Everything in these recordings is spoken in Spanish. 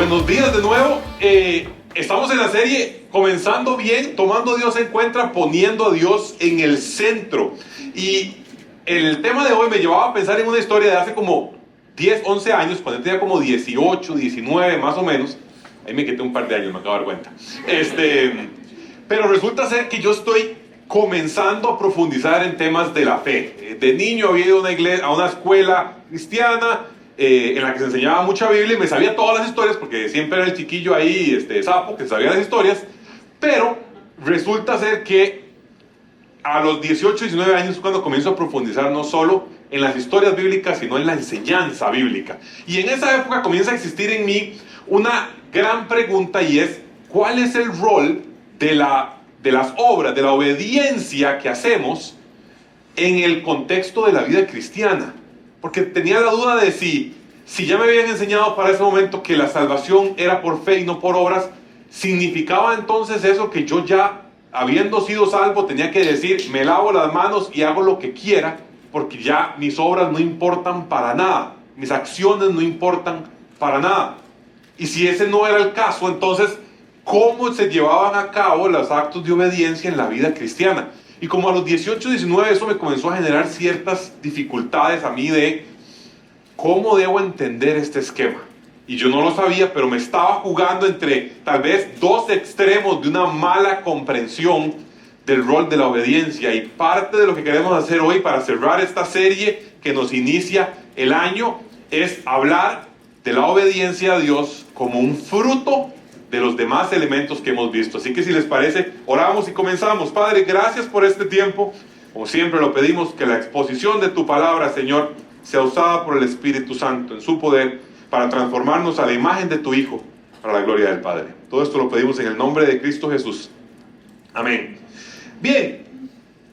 Buenos días de nuevo. Estamos en la serie Comenzando Bien, tomando a Dios en cuenta, poniendo a Dios en el centro. Y el tema de hoy me llevaba a pensar en una historia de hace como 10, 11 años, cuando tenía como 18, 19 más o menos. Ahí me quité un par de años, me acabo de dar cuenta. Pero resulta ser que yo estoy comenzando a profundizar en temas de la fe. De niño había ido a una escuela cristiana en la que se enseñaba mucha Biblia y me sabía todas las historias porque siempre era el chiquillo ahí, sapo, que sabía las historias. Pero resulta ser que a los 18, 19 años es cuando comienzo a profundizar no solo en las historias bíblicas, sino en la enseñanza bíblica. Y en esa época comienza a existir en mí una gran pregunta, y es: ¿cuál es el rol de las obras, de la obediencia que hacemos en el contexto de la vida cristiana? Porque tenía la duda de si ya me habían enseñado para ese momento que la salvación era por fe y no por obras, ¿significaba entonces eso que yo ya, habiendo sido salvo, tenía que decir, me lavo las manos y hago lo que quiera, porque ya mis obras no importan para nada, mis acciones no importan para nada? Y si ese no era el caso, entonces, ¿cómo se llevaban a cabo los actos de obediencia en la vida cristiana? Y como a los 18, 19, eso me comenzó a generar ciertas dificultades a mí de cómo debo entender este esquema. Y yo no lo sabía, pero me estaba jugando entre tal vez dos extremos de una mala comprensión del rol de la obediencia. Y parte de lo que queremos hacer hoy para cerrar esta serie que nos inicia el año es hablar de la obediencia a Dios como un fruto de los demás elementos que hemos visto. Así que si les parece, oramos y comenzamos. Padre, gracias por este tiempo. Como siempre lo pedimos, que la exposición de tu palabra, Señor, sea usada por el Espíritu Santo en su poder para transformarnos a la imagen de tu Hijo, para la gloria del Padre. Todo esto lo pedimos en el nombre de Cristo Jesús. Amén. Bien,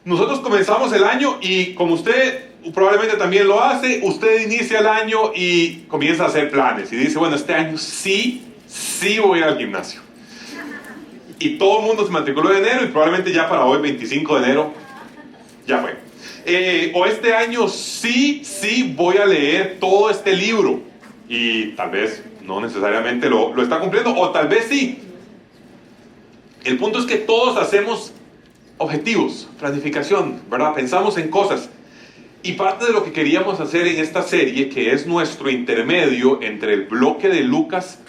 nosotros comenzamos el año y como usted probablemente también lo hace, usted inicia el año y comienza a hacer planes y dice, bueno, este año sí voy al gimnasio. Y todo el mundo se matriculó en enero y probablemente ya para hoy, 25 de enero, ya fue. O este año sí voy a leer todo este libro. Y tal vez no necesariamente lo está cumpliendo, o tal vez sí. El punto es que todos hacemos objetivos, planificación, ¿verdad? Pensamos en cosas. Y parte de lo que queríamos hacer en esta serie, que es nuestro intermedio entre el bloque de Lucas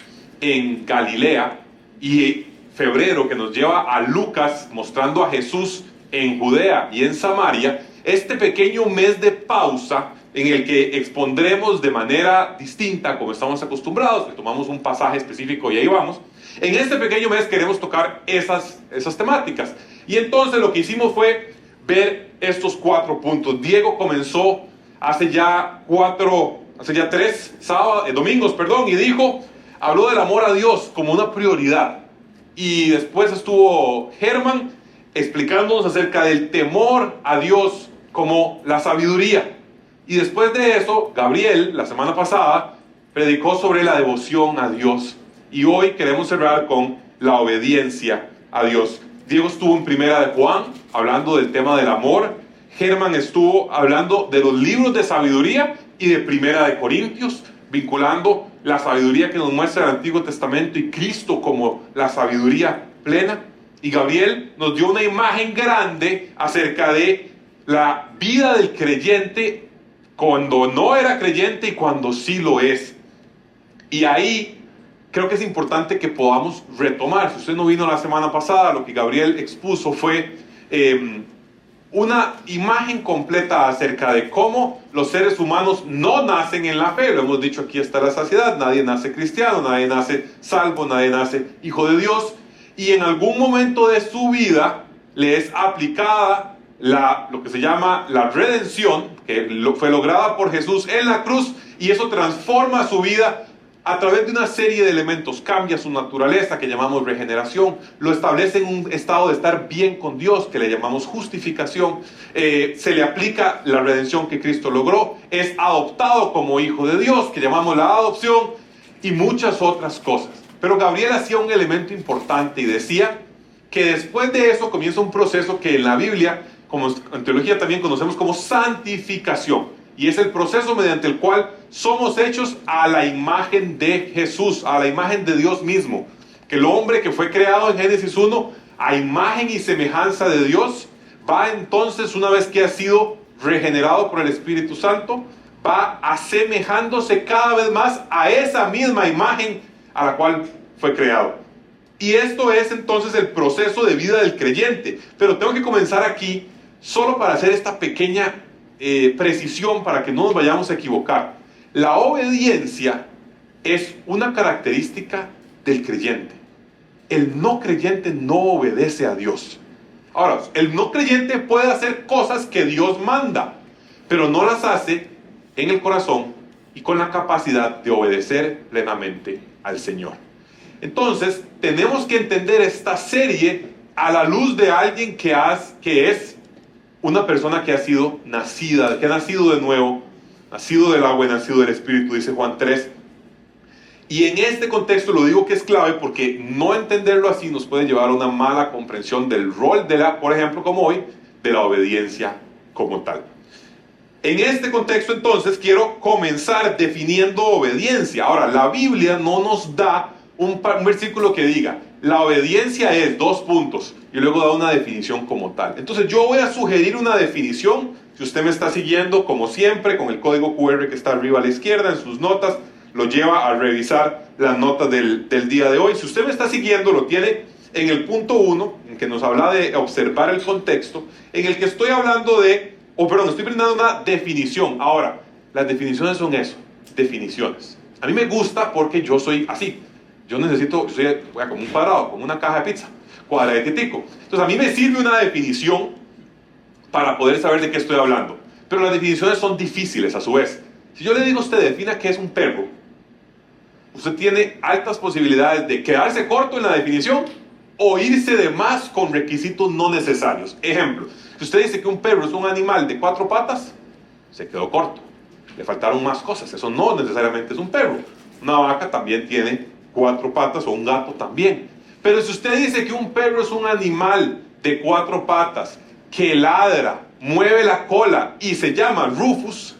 en Galilea y febrero, que nos lleva a Lucas mostrando a Jesús en Judea y en Samaria, este pequeño mes de pausa en el que expondremos de manera distinta, como estamos acostumbrados, que tomamos un pasaje específico y ahí vamos. En este pequeño mes queremos tocar esas temáticas. Y entonces lo que hicimos fue ver estos 4 puntos. Diego comenzó hace ya 3 domingos, y habló del amor a Dios como una prioridad. Y después estuvo Germán explicándonos acerca del temor a Dios como la sabiduría. Y después de eso, Gabriel, la semana pasada, predicó sobre la devoción a Dios. Y hoy queremos cerrar con la obediencia a Dios. Diego estuvo en Primera de Juan, hablando del tema del amor. Germán estuvo hablando de los libros de sabiduría y de Primera de Corintios, vinculando la sabiduría que nos muestra el Antiguo Testamento y Cristo como la sabiduría plena. Y Gabriel nos dio una imagen grande acerca de la vida del creyente cuando no era creyente y cuando sí lo es. Y ahí creo que es importante que podamos retomar. Si usted no vino la semana pasada, lo que Gabriel expuso fue una imagen completa acerca de cómo los seres humanos no nacen en la fe. Lo hemos dicho aquí hasta la saciedad. Nadie nace cristiano, nadie nace salvo, nadie nace hijo de Dios. Y en algún momento de su vida le es aplicada lo que se llama la redención, que fue lograda por Jesús en la cruz, y eso transforma su vida a través de una serie de elementos. Cambia su naturaleza, que llamamos regeneración, lo establece en un estado de estar bien con Dios, que le llamamos justificación, se le aplica la redención que Cristo logró, es adoptado como hijo de Dios, que llamamos la adopción, y muchas otras cosas. Pero Gabriel hacía un elemento importante y decía que después de eso comienza un proceso que en la Biblia, como en teología también conocemos como santificación. y es el proceso mediante el cual somos hechos a la imagen de Jesús, a la imagen de Dios mismo. Que el hombre que fue creado en Génesis 1 a imagen y semejanza de Dios, va entonces, una vez que ha sido regenerado por el Espíritu Santo, va asemejándose cada vez más a esa misma imagen a la cual fue creado. Y esto es entonces el proceso de vida del creyente. Pero tengo que comenzar aquí solo para hacer esta pequeña precisión para que no nos vayamos a equivocar. La obediencia es una característica del creyente. El no creyente no obedece a Dios. Ahora, el no creyente puede hacer cosas que Dios manda, pero no las hace en el corazón y con la capacidad de obedecer plenamente al Señor. Entonces, tenemos que entender esta serie a la luz de alguien que es una persona que ha sido nacida, que ha nacido de nuevo, nacido del agua y nacido del Espíritu, dice Juan 3. Y en este contexto lo digo que es clave porque no entenderlo así nos puede llevar a una mala comprensión del rol por ejemplo, como hoy, de la obediencia como tal. En este contexto, entonces, quiero comenzar definiendo obediencia. Ahora, la Biblia no nos da un versículo que diga, la obediencia es, y luego da una definición como tal. Entonces, yo voy a sugerir una definición. Si usted me está siguiendo, como siempre, con el código QR que está arriba a la izquierda en sus notas, lo lleva a revisar las notas del día de hoy. Si usted me está siguiendo, lo tiene en el punto 1, en que nos habla de observar el contexto, en el que estoy hablando estoy brindando una definición. Ahora, las definiciones son eso, definiciones. A mí me gusta porque yo soy así. Yo soy como un cuadrado, como una caja de pizza, cuadraditico. Entonces a mí me sirve una definición para poder saber de qué estoy hablando. Pero las definiciones son difíciles a su vez. Si yo le digo a usted, defina qué es un perro, usted tiene altas posibilidades de quedarse corto en la definición o irse de más con requisitos no necesarios. Ejemplo, si usted dice que un perro es un animal de 4 patas, se quedó corto. Le faltaron más cosas. Eso no necesariamente es un perro. Una vaca también tiene 4 patas o un gato también. Pero si usted dice que un perro es un animal de 4 patas que ladra, mueve la cola y se llama Rufus,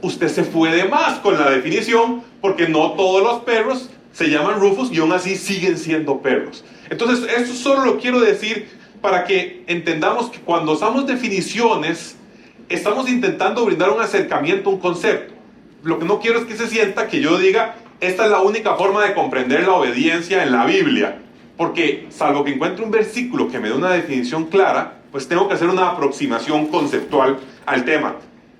usted se fue de más con la definición porque no todos los perros se llaman Rufus y aún así siguen siendo perros. Entonces, esto solo lo quiero decir para que entendamos que cuando usamos definiciones, estamos intentando brindar un acercamiento a un concepto. Lo que no quiero es que se sienta que yo diga, esta es la única forma de comprender la obediencia en la Biblia. Porque, salvo que encuentre un versículo que me dé una definición clara, pues tengo que hacer una aproximación conceptual al tema.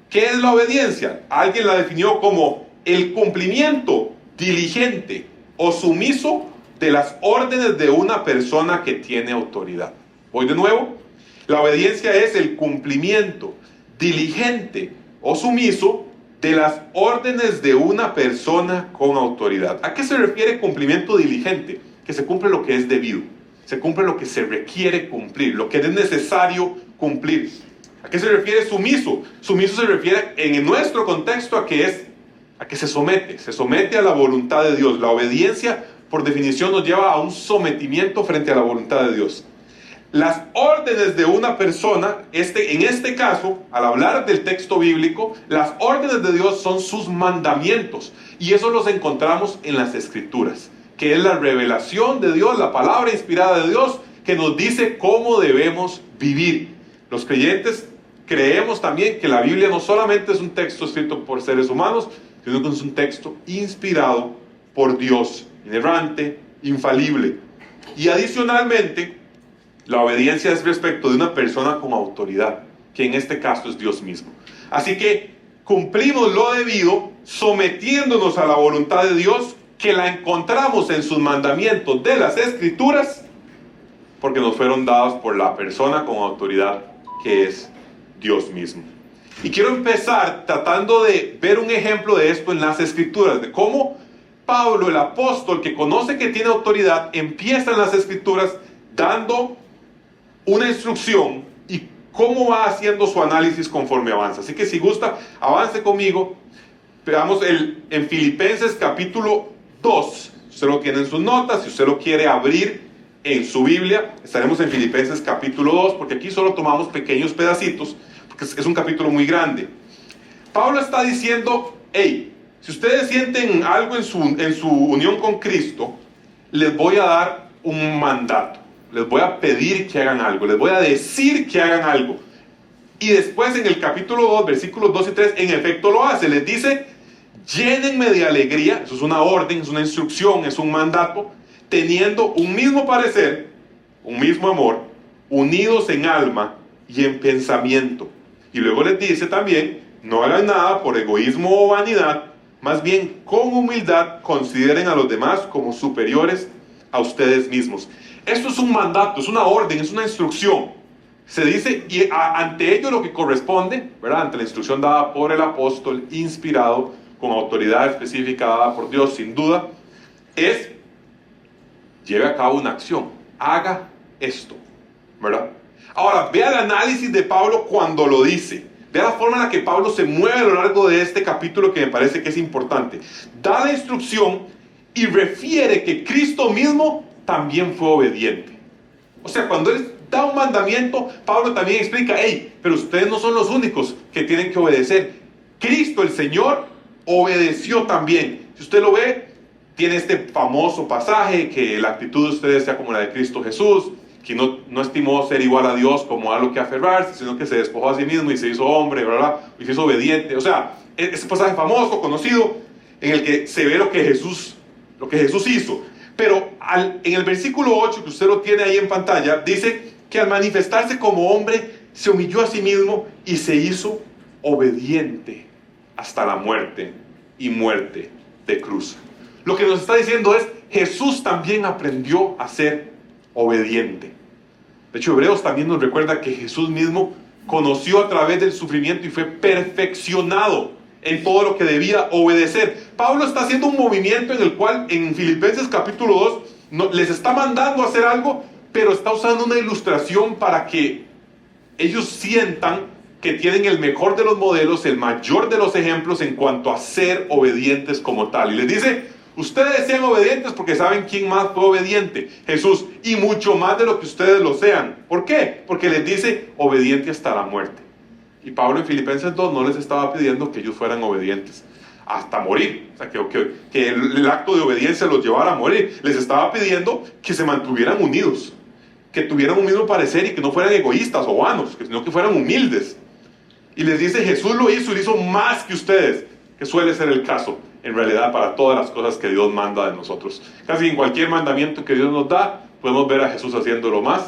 ¿Qué es la obediencia? Alguien la definió como el cumplimiento diligente o sumiso de las órdenes de una persona que tiene autoridad. Voy de nuevo. La obediencia es el cumplimiento diligente o sumiso de las órdenes de una persona con autoridad. ¿A qué se refiere cumplimiento diligente? Que se cumple lo que es debido. Se cumple lo que se requiere cumplir, lo que es necesario cumplir. ¿A qué se refiere sumiso? Sumiso se refiere en nuestro contexto a que se somete a la voluntad de Dios. La obediencia, por definición, nos lleva a un sometimiento frente a la voluntad de Dios. Las órdenes de una persona, en este caso, al hablar del texto bíblico, las órdenes de Dios son sus mandamientos. Y eso los encontramos en las Escrituras, que es la revelación de Dios, la palabra inspirada de Dios, que nos dice cómo debemos vivir. Los creyentes creemos también que la Biblia no solamente es un texto escrito por seres humanos, sino que es un texto inspirado por Dios, inerrante, infalible. Y adicionalmente, la obediencia es respecto de una persona con autoridad, que en este caso es Dios mismo. Así que cumplimos lo debido sometiéndonos a la voluntad de Dios, que la encontramos en sus mandamientos de las Escrituras, porque nos fueron dados por la persona con autoridad que es Dios mismo. Y quiero empezar tratando de ver un ejemplo de esto en las Escrituras, de cómo Pablo, el apóstol que conoce que tiene autoridad, empieza en las Escrituras dando una instrucción y cómo va haciendo su análisis conforme avanza. Así que si gusta, avance conmigo. Veamos en Filipenses capítulo 2. Si usted lo tiene en sus notas, si usted lo quiere abrir en su Biblia, estaremos en Filipenses capítulo 2, porque aquí solo tomamos pequeños pedacitos, porque es un capítulo muy grande. Pablo está diciendo, hey, si ustedes sienten algo en su unión con Cristo, les voy a dar un mandato, les voy a pedir que hagan algo, les voy a decir que hagan algo. Y después en el capítulo 2, versículos 2 y 3, en efecto lo hace, les dice, llénenme de alegría, eso es una orden, es una instrucción, es un mandato, teniendo un mismo parecer, un mismo amor, unidos en alma y en pensamiento. Y luego les dice también, no hagan nada por egoísmo o vanidad, más bien con humildad consideren a los demás como superiores a ustedes mismos. Esto es un mandato, es una orden, es una instrucción. Se dice, y ante ello lo que corresponde, ¿verdad? Ante la instrucción dada por el apóstol, inspirado, con autoridad específica dada por Dios, sin duda, es, lleve a cabo una acción, haga esto, ¿verdad? Ahora, vea el análisis de Pablo cuando lo dice. Vea la forma en la que Pablo se mueve a lo largo de este capítulo que me parece que es importante. Da la instrucción y refiere que Cristo mismo también fue obediente. O sea, cuando él da un mandamiento, Pablo también explica, hey, pero ustedes no son los únicos que tienen que obedecer. Cristo, el Señor, obedeció también. Si usted lo ve, tiene este famoso pasaje, que la actitud de ustedes sea como la de Cristo Jesús, que no estimó ser igual a Dios como algo que aferrarse, sino que se despojó a sí mismo y se hizo hombre, ¿verdad? Y se hizo obediente. O sea, ese pasaje famoso, conocido, en el que se ve lo que Jesús hizo. Pero en el versículo 8, que usted lo tiene ahí en pantalla, dice que al manifestarse como hombre, se humilló a sí mismo y se hizo obediente hasta la muerte y muerte de cruz. Lo que nos está diciendo es, Jesús también aprendió a ser obediente. De hecho, Hebreos también nos recuerda que Jesús mismo conoció a través del sufrimiento y fue perfeccionado en todo lo que debía obedecer. Pablo está haciendo un movimiento en el cual en Filipenses capítulo 2 les está mandando a hacer algo, pero está usando una ilustración para que ellos sientan que tienen el mejor de los modelos, el mayor de los ejemplos en cuanto a ser obedientes como tal. Y les dice, ustedes sean obedientes porque saben quién más fue obediente, Jesús, y mucho más de lo que ustedes lo sean. ¿Por qué? Porque les dice obediente hasta la muerte. Y Pablo en Filipenses 2 no les estaba pidiendo que ellos fueran obedientes hasta morir, o sea, que el acto de obediencia los llevara a morir. Les estaba pidiendo que se mantuvieran unidos, que tuvieran un mismo parecer y que no fueran egoístas o vanos, sino que fueran humildes. Y les dice, Jesús lo hizo más que ustedes, que suele ser el caso en realidad para todas las cosas que Dios manda de nosotros. Casi en cualquier mandamiento que Dios nos da, podemos ver a Jesús haciéndolo más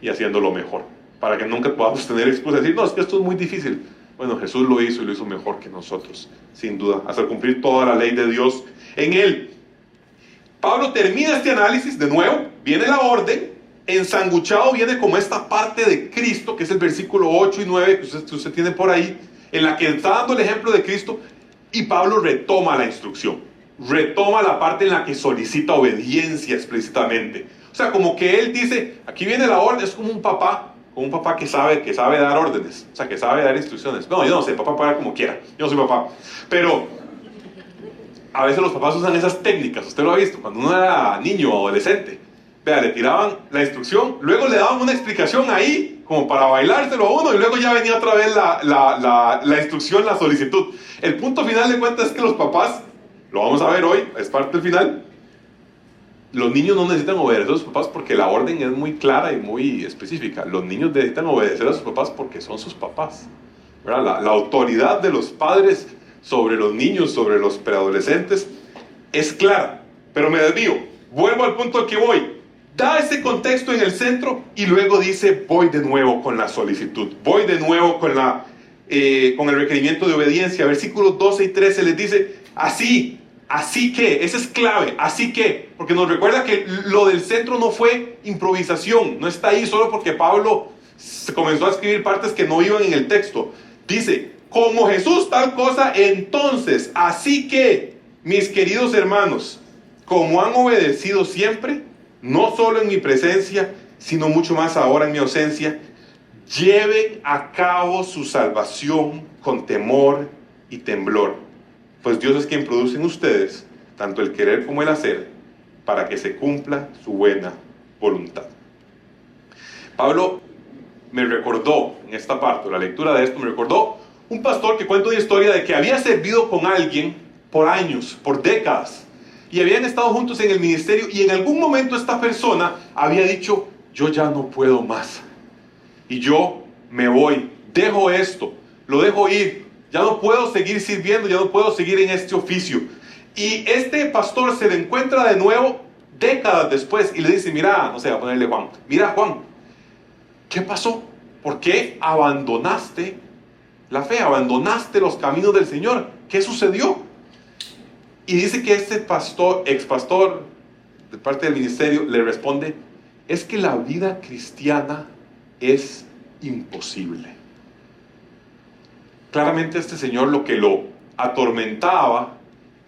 y haciéndolo mejor, para que nunca podamos tener excusa de decir, no, es que esto es muy difícil. Bueno, Jesús lo hizo y lo hizo mejor que nosotros, sin duda, hasta cumplir toda la ley de Dios en él. Pablo termina este análisis, de nuevo, viene la orden, ensanguchado viene como esta parte de Cristo, que es el versículo 8 y 9 que usted tiene por ahí, en la que está dando el ejemplo de Cristo, y Pablo retoma la instrucción, retoma la parte en la que solicita obediencia explícitamente. O sea, como que él dice, aquí viene la orden, es como un papá que sabe dar órdenes, o sea, que sabe dar instrucciones. No, yo no sé, papá para como quiera, yo no soy papá. Pero a veces los papás usan esas técnicas, usted lo ha visto, cuando uno era niño o adolescente. Vea, le tiraban la instrucción, luego le daban una explicación ahí, como para bailárselo a uno, y luego ya venía otra vez la instrucción, la solicitud. El punto final de cuentas es que los papás, lo vamos a ver hoy, es parte del final, los niños no necesitan obedecer a sus papás porque la orden es muy clara y muy específica. Los niños necesitan obedecer a sus papás porque son sus papás, ¿verdad? La autoridad de los padres sobre los niños, sobre los preadolescentes, es clara. Pero me desvío, vuelvo al punto al que voy. Da ese contexto en el centro y luego dice, voy de nuevo con la solicitud, voy de nuevo con el requerimiento de obediencia. Versículos 12 y 13 les dice, así que, esa es clave, así que, porque nos recuerda que lo del centro no fue improvisación, no está ahí solo porque Pablo comenzó a escribir partes que no iban en el texto. Dice, como Jesús tal cosa, entonces, así que, mis queridos hermanos, como han obedecido siempre, no solo en mi presencia, sino mucho más ahora en mi ausencia, lleven a cabo su salvación con temor y temblor, pues Dios es quien produce en ustedes tanto el querer como el hacer para que se cumpla su buena voluntad. Pablo me recordó en esta parte, la lectura de esto me recordó Un pastor que cuenta una historia de que había servido con alguien por años, por décadas, y habían estado juntos en el ministerio, y en algún momento esta persona había dicho: yo ya no puedo más, y yo me voy, dejo esto, lo dejo ir, ya no puedo seguir sirviendo, ya no puedo seguir en este oficio. Y este pastor se le encuentra de nuevo décadas después y le dice: mira, no sé, va a ponerle Juan, mira Juan, ¿qué pasó? ¿Por qué abandonaste la fe? ¿Abandonaste los caminos del Señor? ¿Qué sucedió? Y dice que este pastor, ex pastor de parte del ministerio, le responde: es que la vida cristiana es imposible. Claramente este señor lo que lo atormentaba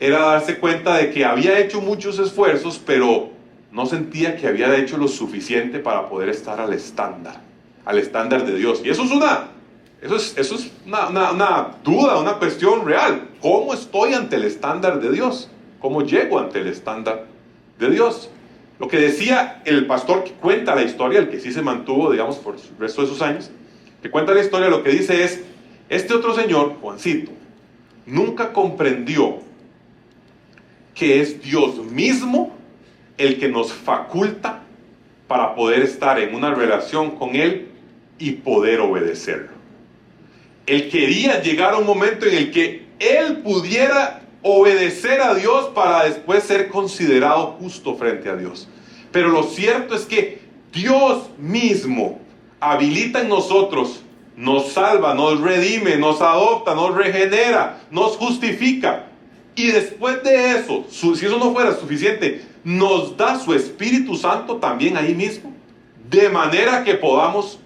era darse cuenta de que había hecho muchos esfuerzos, pero no sentía que había hecho lo suficiente para poder estar al estándar de Dios. Y eso es una duda, una cuestión real. ¿Cómo estoy ante el estándar de Dios? ¿Cómo llego ante el estándar de Dios? Lo que decía el pastor que cuenta la historia, el que sí se mantuvo, digamos, por el resto de sus años, que cuenta la historia, lo que dice es: este otro señor, Juancito, nunca comprendió que es Dios mismo el que nos faculta para poder estar en una relación con Él y poder obedecerlo. Él quería llegar a un momento en el que él pudiera obedecer a Dios para después ser considerado justo frente a Dios. Pero lo cierto es que Dios mismo habilita en nosotros, nos salva, nos redime, nos adopta, nos regenera, nos justifica. Y después de eso, si eso no fuera suficiente, nos da su Espíritu Santo también ahí mismo, de manera que podamos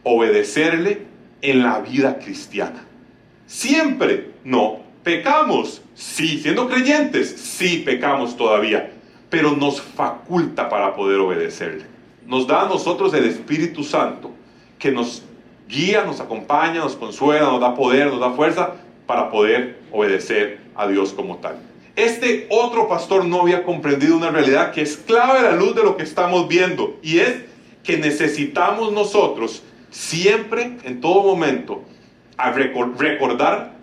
obedecerle en la vida cristiana. Siempre no pecamos, sí, siendo creyentes, sí pecamos todavía, pero nos faculta para poder obedecerle. Nos da a nosotros el Espíritu Santo que nos guía, nos acompaña, nos consuela, nos da poder, nos da fuerza para poder obedecer a Dios como tal. Este otro pastor no había comprendido una realidad que es clave a la luz de lo que estamos viendo, y es que necesitamos nosotros siempre, en todo momento, a recordar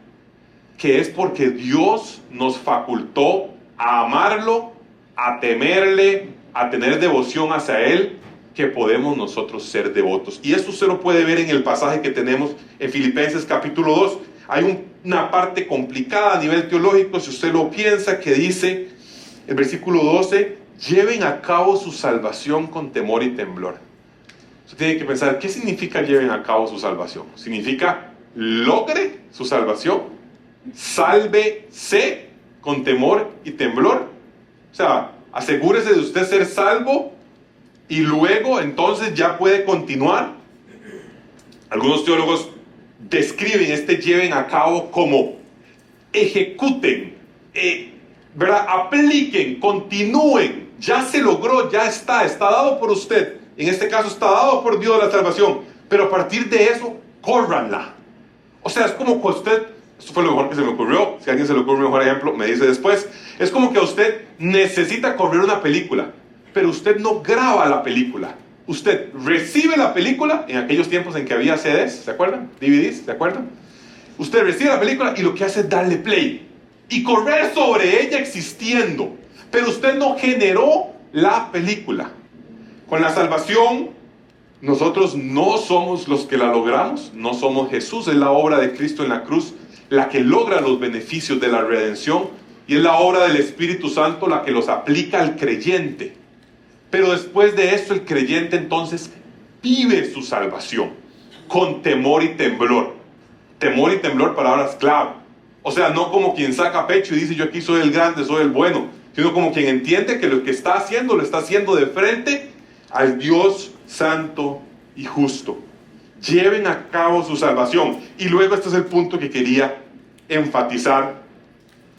que es porque Dios nos facultó a amarlo, a temerle, a tener devoción hacia Él, que podemos nosotros ser devotos. Y esto usted lo puede ver en el pasaje que tenemos en Filipenses capítulo 2. Hay una parte complicada a nivel teológico, si usted lo piensa, que dice, el versículo 12, lleven a cabo su salvación con temor y temblor. Usted tiene que pensar, ¿qué significa lleven a cabo su salvación? ¿Significa logre su salvación? Sálvese con temor y temblor. O sea, asegúrese de usted ser salvo y luego entonces ya puede continuar. Algunos teólogos describen este lleven a cabo como ejecuten, ¿verdad? Apliquen, continúen, ya se logró, ya está dado por usted. En este caso está dado por Dios la salvación, pero a partir de eso, córranla. O sea, es como que usted, esto fue lo mejor que se me ocurrió, si a alguien se le ocurre un mejor ejemplo, me dice después, es como que usted necesita correr una película, pero usted no graba la película. Usted recibe la película, en aquellos tiempos en que había CDs, ¿se acuerdan? DVDs, ¿se acuerdan? Usted recibe la película y lo que hace es darle play y correr sobre ella existiendo, pero usted no generó la película. Con la salvación, nosotros no somos los que la logramos, no somos Jesús, es la obra de Cristo en la cruz la que logra los beneficios de la redención, y es la obra del Espíritu Santo la que los aplica al creyente. Pero después de eso, el creyente entonces vive su salvación con temor y temblor. Temor y temblor, palabras clave. O sea, no como quien saca pecho y dice yo aquí soy el grande, soy el bueno, sino como quien entiende que lo que está haciendo lo está haciendo de frente al Dios santo y justo. Lleven a cabo su salvación. Y luego este es el punto que quería enfatizar,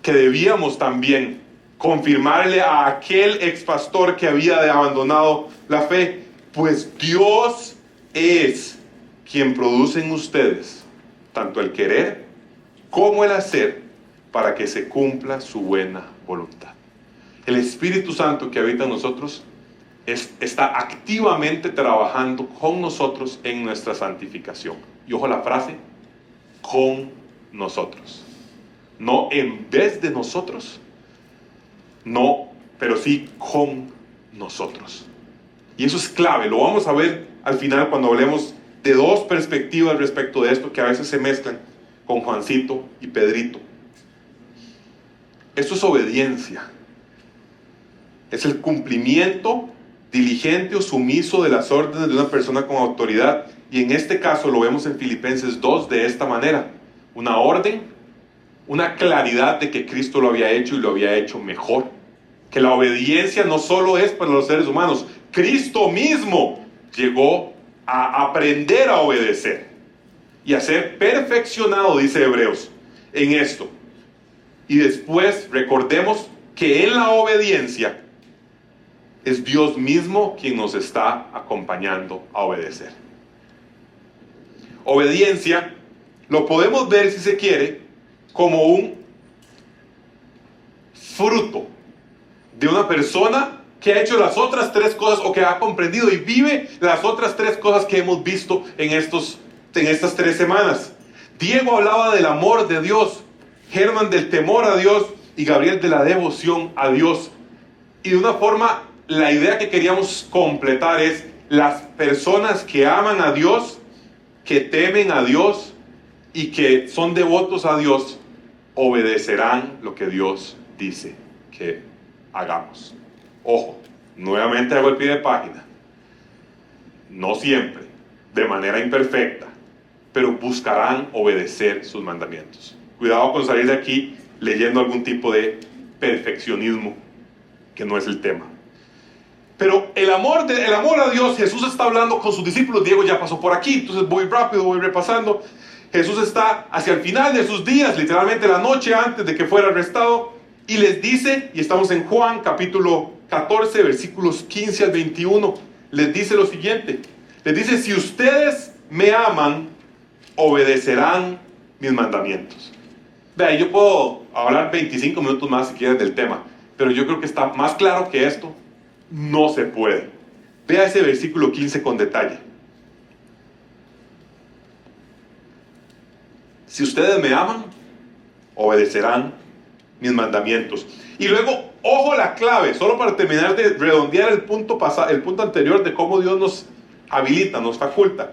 que debíamos también confirmarle a aquel ex pastor que había abandonado la fe, pues Dios es quien produce en ustedes tanto el querer como el hacer para que se cumpla su buena voluntad. El Espíritu Santo que habita en nosotros está activamente trabajando con nosotros en nuestra santificación. Y ojo la frase, con nosotros. No en vez de nosotros, no, pero sí con nosotros. Y eso es clave, lo vamos a ver al final cuando hablemos de dos perspectivas respecto de esto que a veces se mezclan con Juancito y Pedrito. Esto es obediencia. Es el cumplimiento diligente o sumiso de las órdenes de una persona con autoridad. Y en este caso lo vemos en Filipenses 2 de esta manera. Una orden, una claridad de que Cristo lo había hecho y lo había hecho mejor. Que la obediencia no solo es para los seres humanos. Cristo mismo llegó a aprender a obedecer y a ser perfeccionado, dice Hebreos, en esto. Y después recordemos que en la obediencia es Dios mismo quien nos está acompañando a obedecer. Obediencia lo podemos ver, si se quiere, como un fruto de una persona que ha hecho las otras tres cosas o que ha comprendido y vive las otras tres cosas que hemos visto en estas 3 semanas. Diego hablaba del amor de Dios, Germán del temor a Dios y Gabriel de la devoción a Dios. Y de una forma, la idea que queríamos completar es las personas que aman a Dios, que temen a Dios y que son devotos a Dios, obedecerán lo que Dios dice que hagamos. Ojo, nuevamente hago el pie de página. No siempre, de manera imperfecta, pero buscarán obedecer sus mandamientos. Cuidado con salir de aquí leyendo algún tipo de perfeccionismo, que no es el tema. Pero el amor a Dios, Jesús está hablando con sus discípulos. Diego ya pasó por aquí, entonces voy rápido, voy repasando. Jesús está hacia el final de sus días, literalmente la noche antes de que fuera arrestado, y les dice, y estamos en Juan capítulo 14, versículos 15 al 21, les dice lo siguiente. Les dice, si ustedes me aman, obedecerán mis mandamientos. Vea, yo puedo hablar 25 minutos más si quieren del tema, pero yo creo que está más claro que esto. No se puede. Vea ese versículo 15 con detalle. Si ustedes me aman, obedecerán mis mandamientos. Y luego, ojo la clave, solo para terminar de redondear el punto anterior de cómo Dios nos habilita, nos faculta.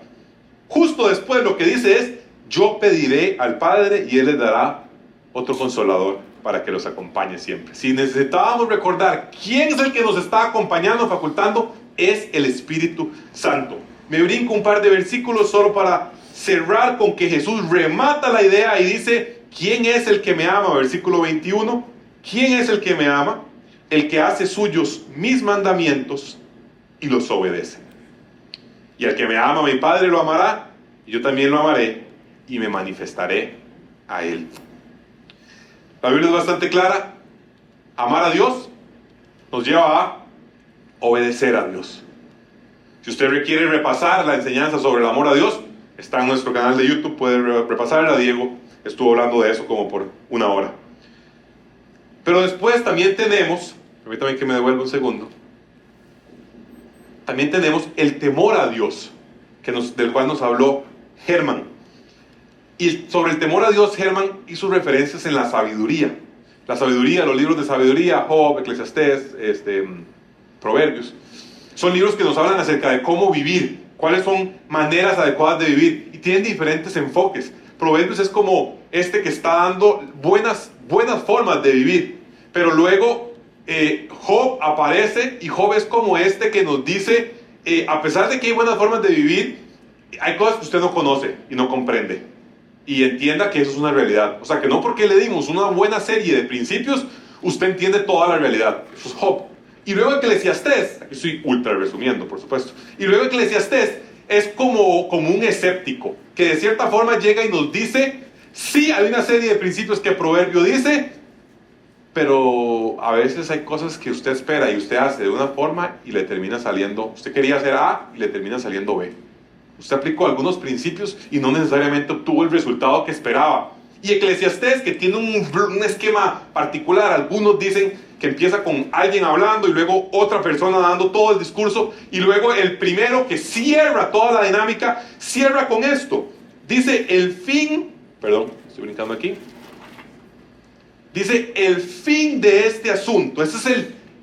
Justo después lo que dice es, yo pediré al Padre y Él les dará otro consolador para que los acompañe siempre. Si necesitábamos recordar quién es el que nos está acompañando, facultando, es el Espíritu Santo. Me brinco un par de versículos solo para cerrar con que Jesús remata la idea y dice, ¿quién es el que me ama? Versículo 21, ¿quién es el que me ama? El que hace suyos mis mandamientos y los obedece. Y el que me ama, mi Padre lo amará, y yo también lo amaré y me manifestaré a él. La Biblia es bastante clara. Amar a Dios nos lleva a obedecer a Dios. Si usted requiere repasar la enseñanza sobre el amor a Dios, está en nuestro canal de YouTube, puede repasarla. Diego estuvo hablando de eso como por 1 hora. Pero después también tenemos, permítame que me devuelva un segundo, también tenemos el temor a Dios, del cual nos habló Germán. Y sobre el temor a Dios, Germán hizo referencias en la sabiduría. La sabiduría, los libros de sabiduría, Job, Eclesiastés, Proverbios, son libros que nos hablan acerca de cómo vivir, cuáles son maneras adecuadas de vivir, y tienen diferentes enfoques. Proverbios es como que está dando buenas formas de vivir, pero luego Job aparece, y Job es como que nos dice, a pesar de que hay buenas formas de vivir, hay cosas que usted no conoce y no comprende. Y entienda que eso es una realidad. O sea, que no porque le dimos una buena serie de principios, usted entiende toda la realidad. Eso es Job. Y luego Eclesiastés, aquí estoy ultra resumiendo, por supuesto. Y luego Eclesiastés es como un escéptico, que de cierta forma llega y nos dice, sí, hay una serie de principios que Proverbio dice, pero a veces hay cosas que usted espera y usted hace de una forma y le termina saliendo, usted quería hacer A y le termina saliendo B. Usted aplicó algunos principios y no necesariamente obtuvo el resultado que esperaba. Y Eclesiastés, que tiene un esquema particular, algunos dicen que empieza con alguien hablando y luego otra persona dando todo el discurso, y luego el primero que cierra toda la dinámica, cierra con esto. Dice, Estoy brincando aquí. Dice, el fin de este asunto. Ese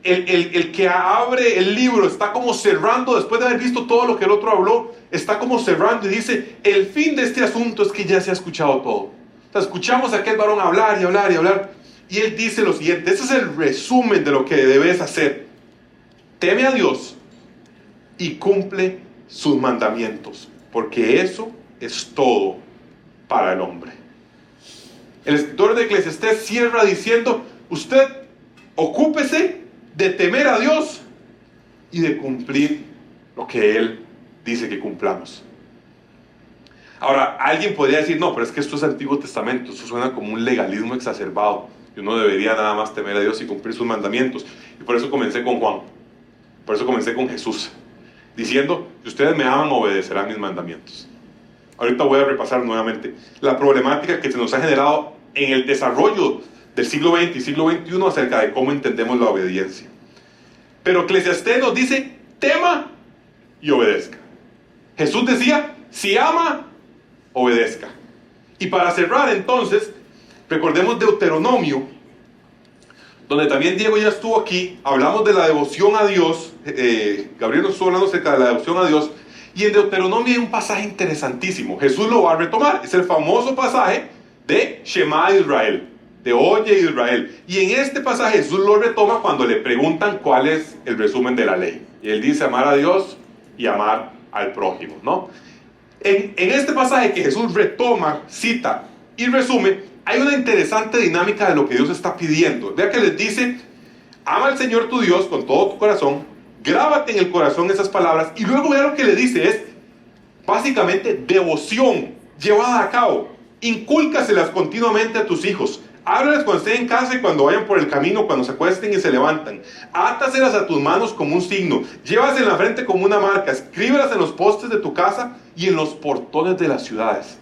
es el que abre el libro. Está como cerrando, después de haber visto todo lo que el otro habló, está como cerrando y dice, el fin de este asunto es que ya se ha escuchado todo. O sea, escuchamos a aquel varón hablar y hablar y hablar. Y él dice lo siguiente, ese es el resumen de lo que debes hacer. Teme a Dios y cumple sus mandamientos, porque eso es todo para el hombre. El escritor de Eclesiastés cierra diciendo, usted ocúpese de temer a Dios y de cumplir lo que Él dice que cumplamos. Ahora, alguien podría decir, no, pero es que esto es Antiguo Testamento, eso suena como un legalismo exacerbado, y uno debería nada más temer a Dios y cumplir sus mandamientos. Y por eso comencé con Juan, por eso comencé con Jesús, diciendo, si ustedes me aman, obedecerán mis mandamientos. Ahorita voy a repasar nuevamente la problemática que se nos ha generado en el desarrollo del siglo XX y siglo XXI acerca de cómo entendemos la obediencia. Pero Eclesiastés nos dice, tema y obedezca. Jesús decía, si ama, obedezca. Y para cerrar entonces, recordemos Deuteronomio, donde también Diego ya estuvo aquí, hablamos de la devoción a Dios, Gabriel nos estuvo hablando acerca de la devoción a Dios, y en Deuteronomio hay un pasaje interesantísimo, Jesús lo va a retomar, es el famoso pasaje de Shema Israel, de Oye Israel, y en este pasaje Jesús lo retoma cuando le preguntan cuál es el resumen de la ley, y él dice amar a Dios y amar al prójimo, ¿no? En este pasaje que Jesús retoma, cita y resume, hay una interesante dinámica de lo que Dios está pidiendo. Vea que les dice, ama al Señor tu Dios con todo tu corazón, grábate en el corazón esas palabras, y luego vea lo que le dice, es básicamente devoción llevada a cabo. Incúlcaselas continuamente a tus hijos. Háblales cuando estén en casa y cuando vayan por el camino, cuando se acuesten y se levantan. Átaselas a tus manos como un signo. Llévalas en la frente como una marca. Escríbelas en los postes de tu casa y en los portones de las ciudades.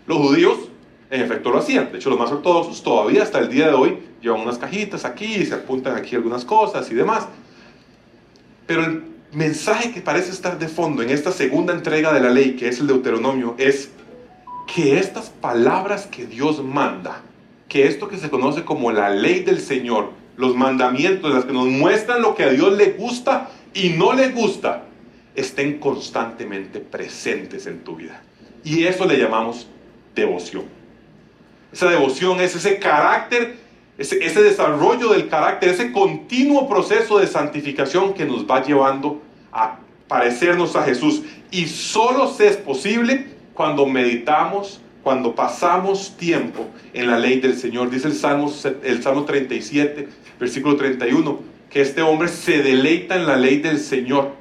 Los judíos, en efecto, lo hacían. De hecho, los más ortodoxos todavía hasta el día de hoy llevan unas cajitas aquí y se apuntan aquí algunas cosas y demás. Pero el mensaje que parece estar de fondo en esta segunda entrega de la ley, que es el Deuteronomio, es que estas palabras que Dios manda, que esto que se conoce como la ley del Señor, los mandamientos, las que nos muestran lo que a Dios le gusta y no le gusta, estén constantemente presentes en tu vida. Y eso le llamamos devoción. Esa devoción es ese carácter, ese desarrollo del carácter, ese continuo proceso de santificación que nos va llevando a parecernos a Jesús. Y solo se es posible cuando meditamos, cuando pasamos tiempo en la ley del Señor. Dice el Salmo 37, versículo 31, que este hombre se deleita en la ley del Señor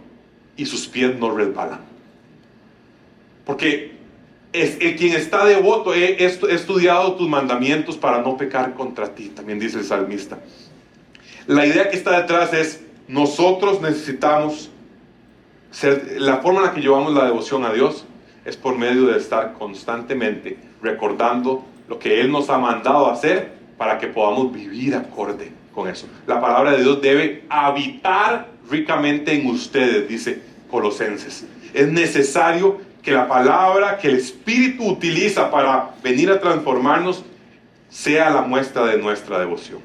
y sus pies no resbalan. Porque es el quien está devoto, he estudiado tus mandamientos para no pecar contra ti, también dice el salmista. La idea que está detrás es, nosotros necesitamos la forma en la que llevamos la devoción a Dios es por medio de estar constantemente recordando lo que Él nos ha mandado a hacer para que podamos vivir acorde con eso. La palabra de Dios debe habitar ricamente en ustedes, dice Colosenses. Es necesario que la palabra que el Espíritu utiliza para venir a transformarnos sea la muestra de nuestra devoción.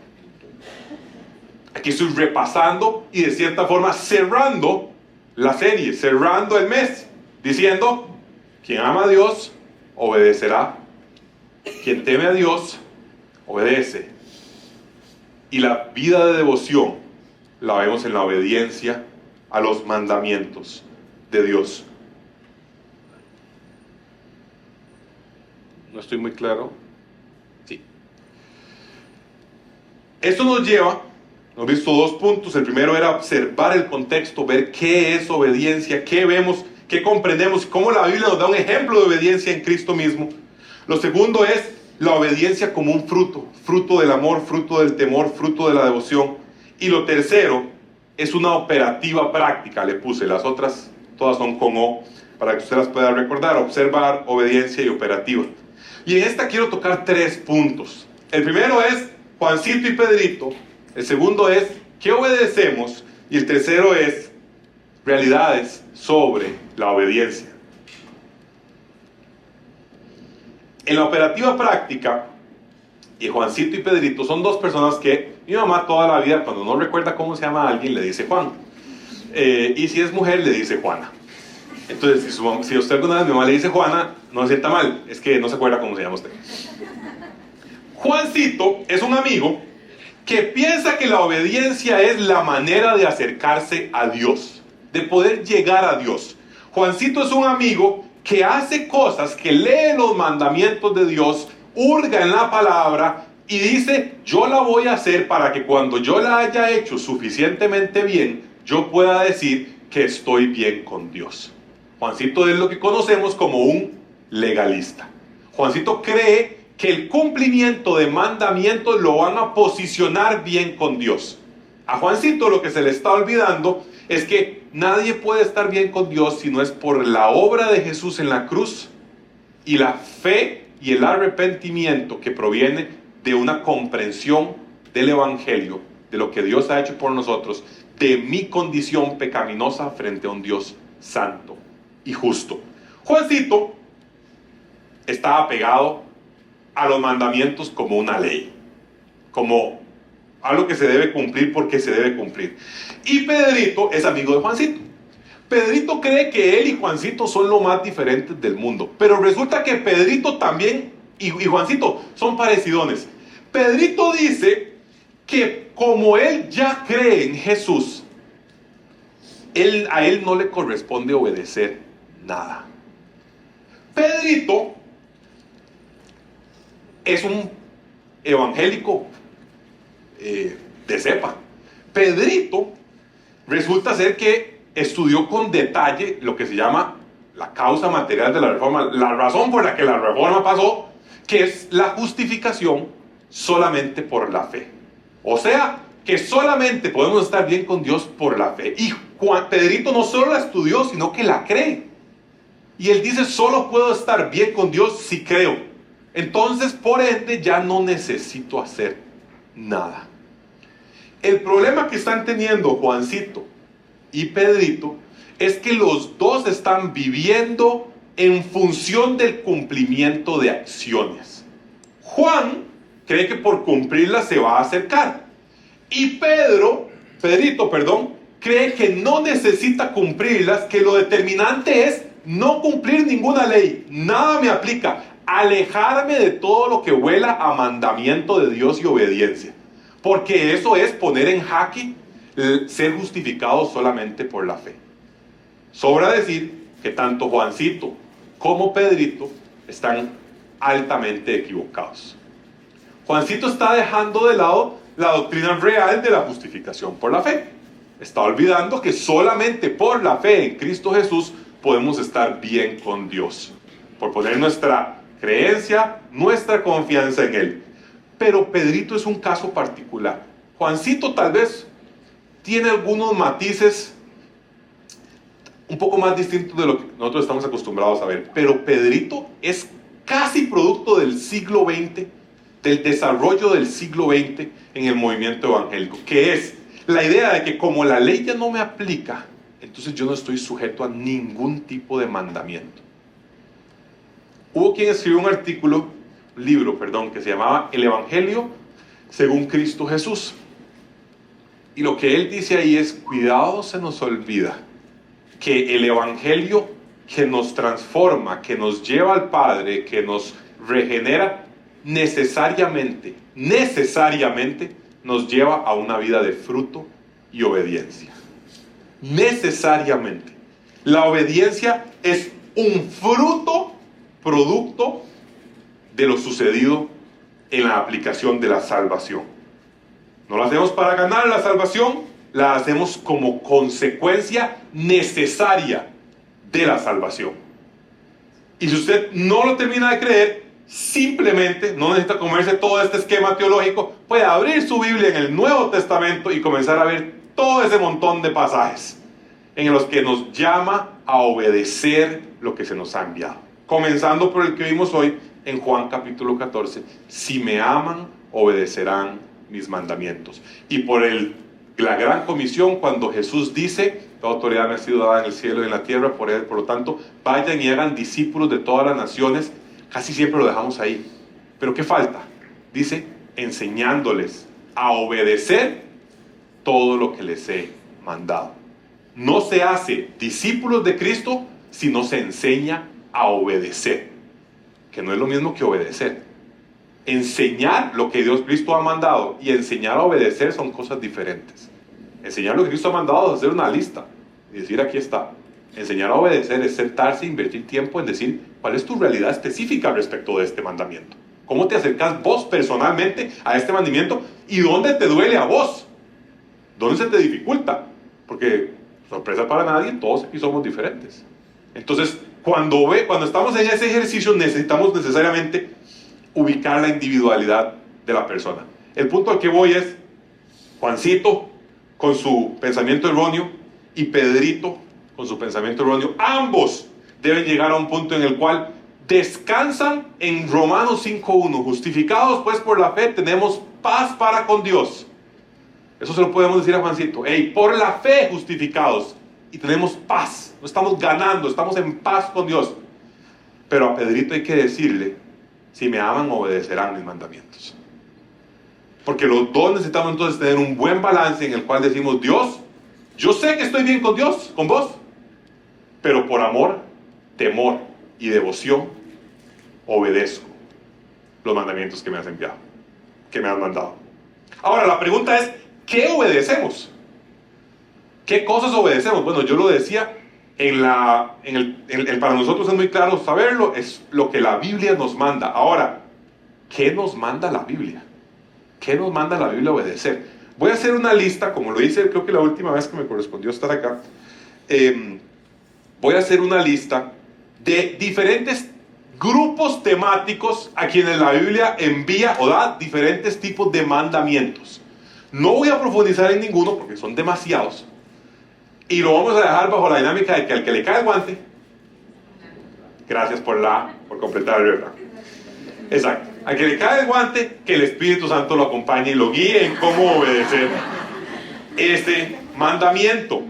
Aquí estoy repasando y de cierta forma cerrando la serie, cerrando el mes, diciendo, quien ama a Dios, obedecerá. Quien teme a Dios, obedece. Y la vida de devoción la vemos en la obediencia a los mandamientos de Dios. ¿No estoy muy claro? Sí. Esto nos lleva, hemos visto dos puntos. El primero era observar el contexto, ver qué es obediencia, qué vemos, qué comprendemos, cómo la Biblia nos da un ejemplo de obediencia en Cristo mismo. Lo segundo es la obediencia como un fruto, fruto del amor, fruto del temor, fruto de la devoción. Y lo tercero es una operativa práctica, le puse, las otras todas son con O, para que usted las pueda recordar, observar, obediencia y operativa. Y en esta quiero tocar 3 puntos. El primero es Juancito y Pedrito, el segundo es ¿qué obedecemos? Y el tercero es realidades sobre la obediencia. En la operativa práctica, y Juancito y Pedrito son dos personas que mi mamá toda la vida, cuando no recuerda cómo se llama a alguien, le dice Juan. Y si es mujer, le dice Juana. Entonces, si usted alguna vez mi mamá le dice Juana, no se sienta mal, es que no se acuerda cómo se llama usted. Juancito es un amigo que piensa que la obediencia es la manera de acercarse a Dios, de poder llegar a Dios. Juancito es un amigo que hace cosas, que lee los mandamientos de Dios, hurga en la palabra y dice, yo la voy a hacer para que cuando yo la haya hecho suficientemente bien, yo pueda decir que estoy bien con Dios. Juancito es lo que conocemos como un legalista. Juancito cree que el cumplimiento de mandamientos lo van a posicionar bien con Dios. A Juancito lo que se le está olvidando es que nadie puede estar bien con Dios si no es por la obra de Jesús en la cruz y la fe y el arrepentimiento que proviene de una comprensión del Evangelio, de lo que Dios ha hecho por nosotros, de mi condición pecaminosa frente a un Dios santo y justo. Juancito estaba apegado a los mandamientos como una ley, como algo que se debe cumplir porque se debe cumplir. Y Pedrito es amigo de Juancito. Pedrito cree que él y Juancito son lo más diferentes del mundo, pero resulta que Pedrito también y Juancito son parecidones. Pedrito dice que como él ya cree en Jesús, a él no le corresponde obedecer nada. Pedrito es un evangélico de cepa. Pedrito resulta ser que estudió con detalle lo que se llama la causa material de la reforma, la razón por la que la reforma pasó, que es la justificación solamente por la fe. O sea, que solamente podemos estar bien con Dios por la fe. Y Pedrito no solo la estudió, sino que la cree. Y él dice, solo puedo estar bien con Dios si creo. Entonces, por ende, ya no necesito hacer nada. El problema que están teniendo Juancito y Pedrito es que los dos están viviendo en función del cumplimiento de acciones. Juan cree que por cumplirlas se va a acercar. Y Pedrito, cree que no necesita cumplirlas, que lo determinante es no cumplir ninguna ley. Nada me aplica. Alejarme de todo lo que huela a mandamiento de Dios y obediencia. Porque eso es poner en jaque ser justificado solamente por la fe. Sobra decir que tanto Juancito como Pedrito están altamente equivocados. Juancito está dejando de lado la doctrina real de la justificación por la fe. Está olvidando que solamente por la fe en Cristo Jesús podemos estar bien con Dios. Por poner nuestra creencia, nuestra confianza en Él. Pero Pedrito es un caso particular. Juancito tal vez tiene algunos matices un poco más distintos de lo que nosotros estamos acostumbrados a ver. Pero Pedrito es casi producto del siglo XX, del desarrollo del siglo XX en el movimiento evangélico, que es la idea de que como la ley ya no me aplica, entonces yo no estoy sujeto a ningún tipo de mandamiento. Hubo quien escribió un libro, que se llamaba El Evangelio según Cristo Jesús. Y lo que él dice ahí es, cuidado, se nos olvida que el Evangelio que nos transforma, que nos lleva al Padre, que nos regenera, necesariamente nos lleva a una vida de fruto y obediencia. Necesariamente. La obediencia es un fruto, producto de lo sucedido en la aplicación de la salvación. No lo hacemos para ganar la salvación, la hacemos como consecuencia necesaria de la salvación. Y si usted no lo termina de creer, simplemente no necesita comerse todo este esquema teológico, puede abrir su Biblia en el Nuevo Testamento y comenzar a ver todo ese montón de pasajes en los que nos llama a obedecer lo que se nos ha enviado. Comenzando por el que vimos hoy en Juan capítulo 14, si me aman, obedecerán mis mandamientos. Y por la gran comisión, cuando Jesús dice, la autoridad me ha sido dada en el cielo y en la tierra, por lo tanto, vayan y hagan discípulos de todas las naciones, Casi siempre lo dejamos ahí. Pero ¿qué falta? Dice, enseñándoles a obedecer todo lo que les he mandado. No se hace discípulos de Cristo si no se enseña a obedecer, que no es lo mismo que obedecer. Enseñar lo que Dios Cristo ha mandado y enseñar a obedecer son cosas diferentes. Enseñar lo que Cristo ha mandado es hacer una lista y decir aquí está. Enseñar a obedecer es sentarse e invertir tiempo en decir cuál es tu realidad específica respecto de este mandamiento. ¿Cómo te acercas vos personalmente a este mandamiento y dónde te duele a vos? ¿Dónde se te dificulta? Porque, sorpresa para nadie, todos aquí somos diferentes. Entonces, cuando estamos en ese ejercicio, necesitamos necesariamente ubicar la individualidad de la persona. El punto al que voy es Juancito con su pensamiento erróneo y Pedrito con su pensamiento erróneo. Ambos deben llegar a un punto en el cual descansan en Romanos 5.1. Justificados pues por la fe tenemos paz para con Dios. Eso se lo podemos decir a Juancito. Hey, por la fe justificados y tenemos paz. No estamos ganando, estamos en paz con Dios. Pero a Pedrito hay que decirle, si me aman obedecerán mis mandamientos. Porque los dos necesitamos entonces tener un buen balance en el cual decimos, Dios, yo sé que estoy bien con Dios, con vos, pero por amor, temor y devoción obedezco los mandamientos que me has enviado, que me has mandado. Ahora la pregunta es, ¿qué obedecemos? ¿Qué cosas obedecemos? Bueno, yo lo decía, para nosotros es muy claro saberlo, es lo que la Biblia nos manda. Ahora, ¿qué nos manda la Biblia? ¿Qué nos manda la Biblia a obedecer? Voy a hacer una lista, como lo hice creo que la última vez que me correspondió estar acá. Voy a hacer una lista de diferentes grupos temáticos a quienes la Biblia envía o da diferentes tipos de mandamientos. No voy a profundizar en ninguno porque son demasiados. Y lo vamos a dejar bajo la dinámica de que al que le cae el guante, gracias por completar el refrán. Exacto. Al que le cae el guante, que el Espíritu Santo lo acompañe y lo guíe en cómo obedecer este mandamiento.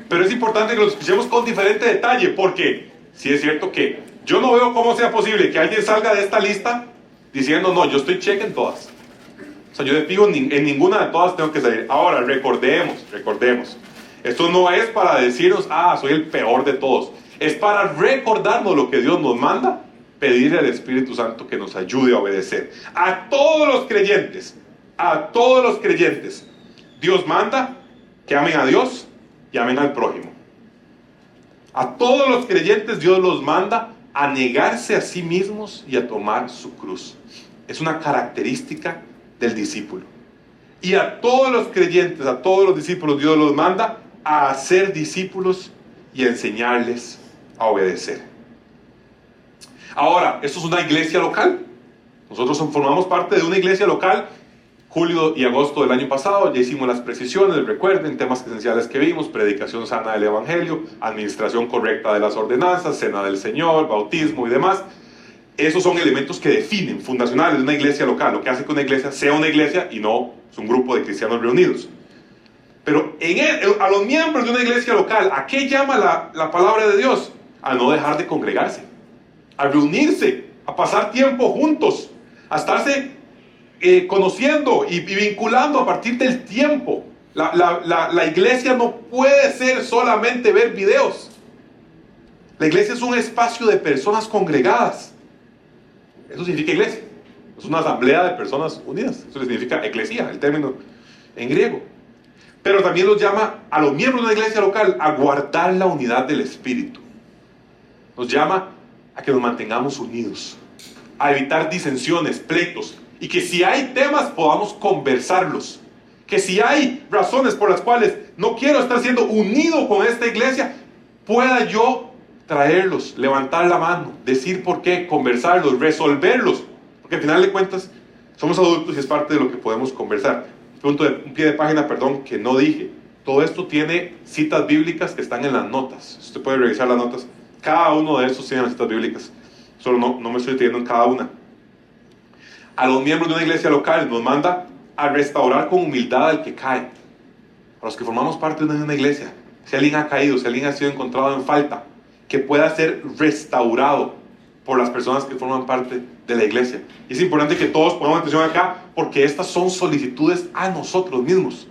Pero es importante que lo escuchemos con diferente detalle, porque sí es cierto que yo no veo cómo sea posible que alguien salga de esta lista diciendo, no, yo estoy cheque en todas. O sea, yo les digo, en ninguna de todas tengo que salir. Ahora, recordemos. Esto no es para decirnos, soy el peor de todos. Es para recordarnos lo que Dios nos manda, pedirle al Espíritu Santo que nos ayude a obedecer. A todos los creyentes, Dios manda que amen a Dios y amen al prójimo. A todos los creyentes Dios los manda a negarse a sí mismos y a tomar su cruz. Es una característica del discípulo. Y a todos los creyentes, a todos los discípulos Dios los manda a hacer discípulos y a enseñarles a obedecer. Ahora, esto es una iglesia local. Nosotros formamos parte de una iglesia local. Julio y agosto del año pasado ya hicimos las precisiones, recuerden, temas esenciales que vimos: predicación sana del Evangelio, administración correcta de las ordenanzas, cena del Señor, bautismo y demás. Esos son elementos que definen, fundacionales de una iglesia local, lo que hace que una iglesia sea una iglesia y no es un grupo de cristianos reunidos. Pero a los miembros de una iglesia local, ¿a qué llama la palabra de Dios? A no dejar de congregarse, a reunirse, a pasar tiempo juntos, a estarse conociendo y vinculando a partir del tiempo. La iglesia no puede ser solamente ver videos. La iglesia es un espacio de personas congregadas. Eso significa iglesia. Es una asamblea de personas unidas. Eso significa eclesía, el término en griego. Pero también los llama a los miembros de una iglesia local a guardar la unidad del espíritu. Nos llama a que nos mantengamos unidos, a evitar disensiones, pleitos, y que si hay temas podamos conversarlos. Que si hay razones por las cuales no quiero estar siendo unido con esta iglesia, pueda yo traerlos, levantar la mano, decir por qué, conversarlos, resolverlos. Porque al final de cuentas somos adultos y es parte de lo que podemos conversar. Un pie de página, que no dije. Todo esto tiene citas bíblicas que están en las notas. Usted puede revisar las notas. Cada uno de estos tiene las citas bíblicas. Solo no me estoy deteniendo en cada una. A los miembros de una iglesia local nos manda a restaurar con humildad al que cae. A los que formamos parte de una iglesia, si alguien ha caído, si alguien ha sido encontrado en falta, que pueda ser restaurado por las personas que forman parte de la iglesia. Y es importante que todos pongamos atención acá, porque estas son solicitudes a nosotros mismos.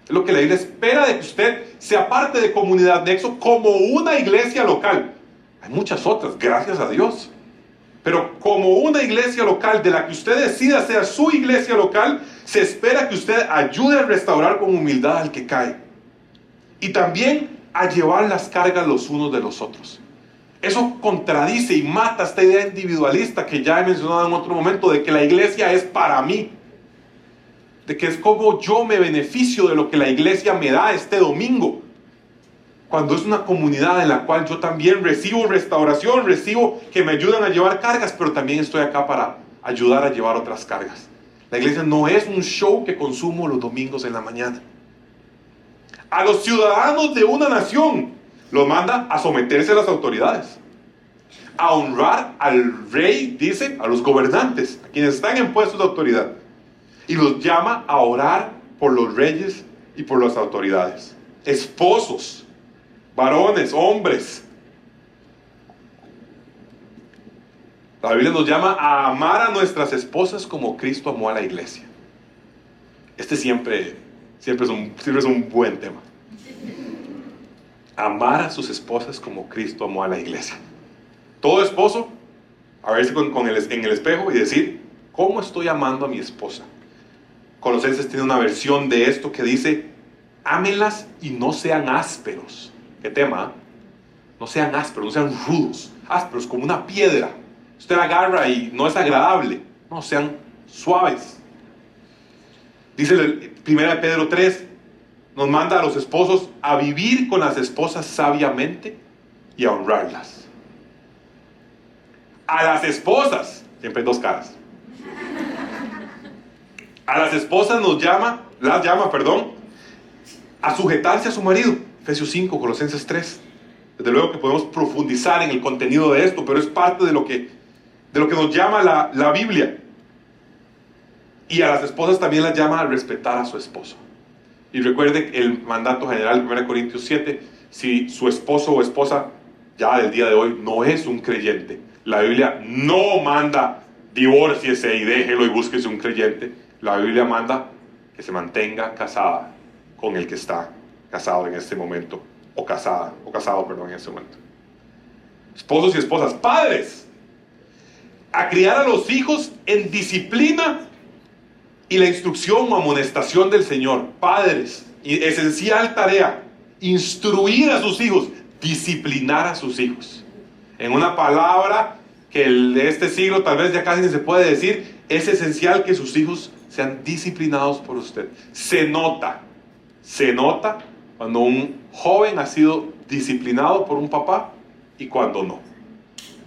Es lo que la Biblia espera de que usted sea parte de Comunidad Nexo como una iglesia local. Hay muchas otras, gracias a Dios. Pero como una iglesia local de la que usted decida sea su iglesia local, se espera que usted ayude a restaurar con humildad al que cae. Y también a llevar las cargas los unos de los otros. Eso contradice y mata esta idea individualista que ya he mencionado en otro momento, de que la iglesia es para mí. De que es como yo me beneficio de lo que la iglesia me da este domingo. Cuando es una comunidad en la cual yo también recibo restauración, recibo que me ayudan a llevar cargas, pero también estoy acá para ayudar a llevar otras cargas. La iglesia no es un show que consumo los domingos en la mañana. A los ciudadanos de una nación los manda a someterse a las autoridades, a honrar al rey, dice, a los gobernantes, a quienes están en puestos de autoridad, y los llama a orar por los reyes y por las autoridades. Esposos, varones, hombres. La Biblia nos llama a amar a nuestras esposas como Cristo amó a la iglesia. Este siempre es un buen tema. Amar a sus esposas como Cristo amó a la iglesia. Todo esposo, a verse en el espejo y decir, ¿cómo estoy amando a mi esposa? Colosenses tiene una versión de esto que dice, ámenlas y no sean ásperos. ¿Qué tema? No sean ásperos, no sean rudos, ásperos como una piedra. Usted la agarra y no es agradable. No, sean suaves. Dice 1 Pedro 3, nos manda a los esposos a vivir con las esposas sabiamente y a honrarlas. A las esposas, siempre hay dos caras. A las esposas las llama, a sujetarse a su marido. Efesios 5, Colosenses 3. Desde luego que podemos profundizar en el contenido de esto, pero es parte de lo que nos llama la Biblia. Y a las esposas también las llama a respetar a su esposo. Y recuerde el mandato general de 1 Corintios 7, si su esposo o esposa ya del día de hoy no es un creyente, la Biblia no manda divórciese y déjelo y búsquese un creyente. La Biblia manda que se mantenga casada con el que está casado en este momento, o casado en este momento. Esposos y esposas, padres, a criar a los hijos en disciplina y la instrucción o amonestación del Señor. Padres, esencial tarea, instruir a sus hijos, disciplinar a sus hijos. En una palabra que de este siglo tal vez ya casi se puede decir, es esencial que sus hijos sean disciplinados por usted. Se nota cuando un joven ha sido disciplinado por un papá y cuando no.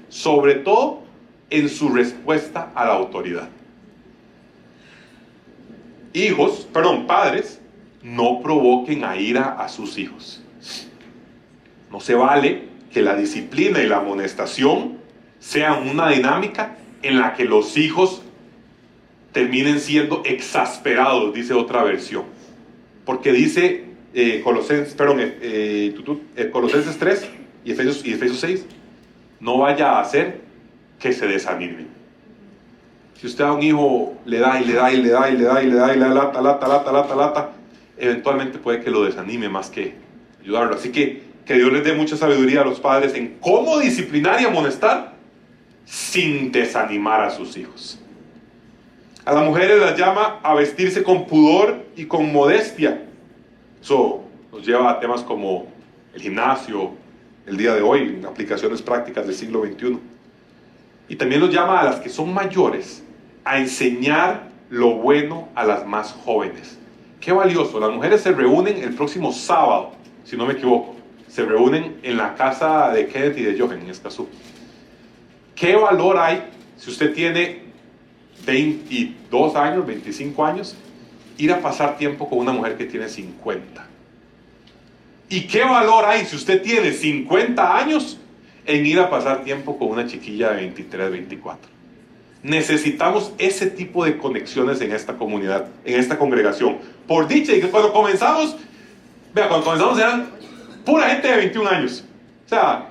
Sobre todo en su respuesta a la autoridad. Padres, no provoquen a ira a sus hijos. No se vale que la disciplina y la amonestación sean una dinámica en la que los hijos terminen siendo exasperados, dice otra versión. Porque dice Colosenses 3 y Efesios 6, no vaya a hacer que se desanimen. Si usted a un hijo le da lata, eventualmente puede que lo desanime más que ayudarlo. Así que Dios les dé mucha sabiduría a los padres en cómo disciplinar y amonestar sin desanimar a sus hijos. A las mujeres las llama a vestirse con pudor y con modestia. Eso nos lleva a temas como el gimnasio, el día de hoy, en aplicaciones prácticas del siglo XXI. Y también los llama a las que son mayores a enseñar lo bueno a las más jóvenes. Qué valioso. Las mujeres se reúnen el próximo sábado, si no me equivoco. Se reúnen en la casa de Kenneth y de Jochen en Escazú. ¿Qué valor hay si usted tiene 22 años, 25 años, ir a pasar tiempo con una mujer que tiene 50? ¿Y qué valor hay si usted tiene 50 años en ir a pasar tiempo con una chiquilla de 23, 24? Necesitamos ese tipo de conexiones en esta comunidad, en esta congregación. Por dicha, y que cuando comenzamos eran pura gente de 21 años. O sea,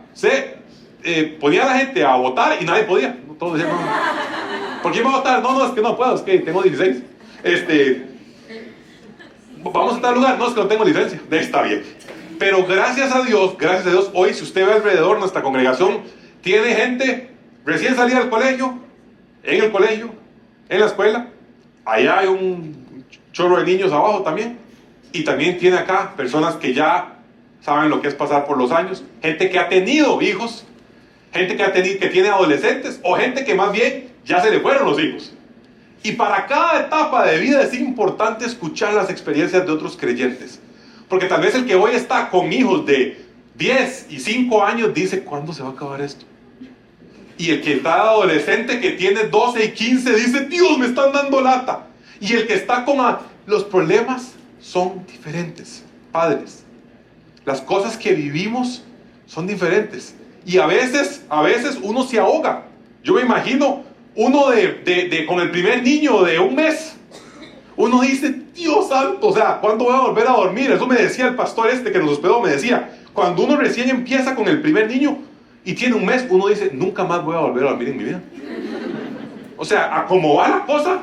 ponía a la gente a votar y nadie podía. Todos decían, no, ¿por quién va a votar? No, es que no puedo, es que tengo 16. Vamos a tal lugar, no, es que no tengo licencia. Está bien. Pero gracias a Dios, hoy si usted ve alrededor, nuestra congregación tiene gente recién salida del colegio, en la escuela. Allá hay un chorro de niños abajo también. Y también tiene acá personas que ya saben lo que es pasar por los años. Gente que ha tenido hijos, gente que tiene adolescentes, o gente que más bien ya se le fueron los hijos. Y para cada etapa de vida es importante escuchar las experiencias de otros creyentes. Porque tal vez el que hoy está con hijos de 10 y 5 años dice, ¿cuándo se va a acabar esto? Y el que está adolescente que tiene 12 y 15 dice, Dios, me están dando lata. Y el que está con los problemas son diferentes. Padres, las cosas que vivimos son diferentes. Y a veces uno se ahoga. Yo me imagino uno con el primer niño de un mes. Uno dice, Dios santo, o sea, ¿cuándo voy a volver a dormir? Eso me decía el pastor que nos hospedó, me decía, cuando uno recién empieza con el primer niño y tiene un mes, uno dice, nunca más voy a volver a dormir en mi vida. O sea, a cómo va la cosa,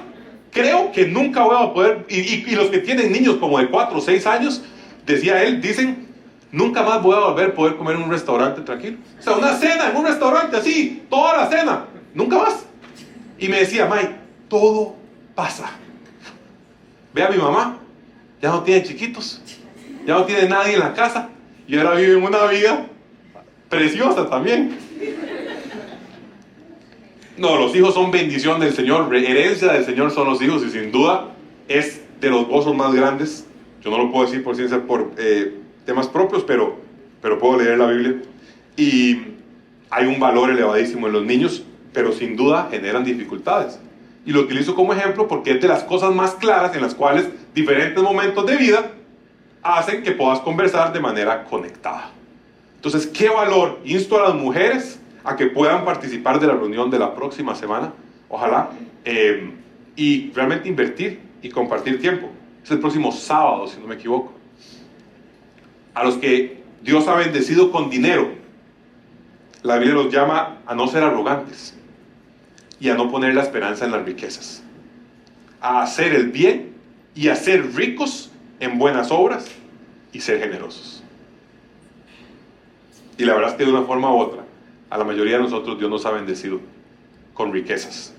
creo que nunca voy a poder, y los que tienen niños como de 4 o 6 años, decía él, dicen, nunca más voy a volver a poder comer en un restaurante tranquilo. O sea, una cena en un restaurante así, toda la cena, nunca más. Y me decía, Mike, todo pasa. Ve a mi mamá, ya no tiene chiquitos, ya no tiene nadie en la casa, y ahora vive en una vida preciosa también. No, los hijos son bendición del Señor, herencia del Señor son los hijos, y sin duda es de los gozos más grandes. Yo no lo puedo decir por ciencia, por temas propios, pero puedo leer la Biblia. Y hay un valor elevadísimo en los niños, pero sin duda generan dificultades. Y lo utilizo como ejemplo porque es de las cosas más claras en las cuales diferentes momentos de vida hacen que puedas conversar de manera conectada. Entonces, ¿qué valor? Insto a las mujeres a que puedan participar de la reunión de la próxima semana, ojalá, y realmente invertir y compartir tiempo. Es el próximo sábado, si no me equivoco. A los que Dios ha bendecido con dinero, la Biblia los llama a no ser arrogantes y a no poner la esperanza en las riquezas, a hacer el bien y a ser ricos en buenas obras y ser generosos. Y la verdad es que de una forma u otra, a la mayoría de nosotros Dios nos ha bendecido con riquezas.